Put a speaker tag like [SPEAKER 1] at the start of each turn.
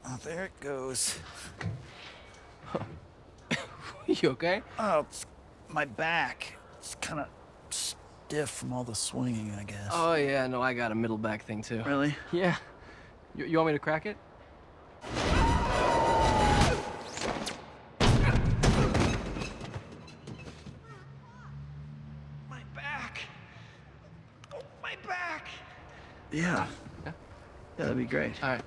[SPEAKER 1] Oh, there it goes.
[SPEAKER 2] You okay?
[SPEAKER 1] Oh, it's my back. It's kind of stiff from all the swinging, I guess.
[SPEAKER 2] Oh, yeah, no, I got a middle back thing, too.
[SPEAKER 1] Really?
[SPEAKER 2] Yeah. You want me to crack it? My back! Oh, my back!
[SPEAKER 1] Yeah.
[SPEAKER 2] Yeah?
[SPEAKER 1] Yeah, that'd be great.
[SPEAKER 2] All right.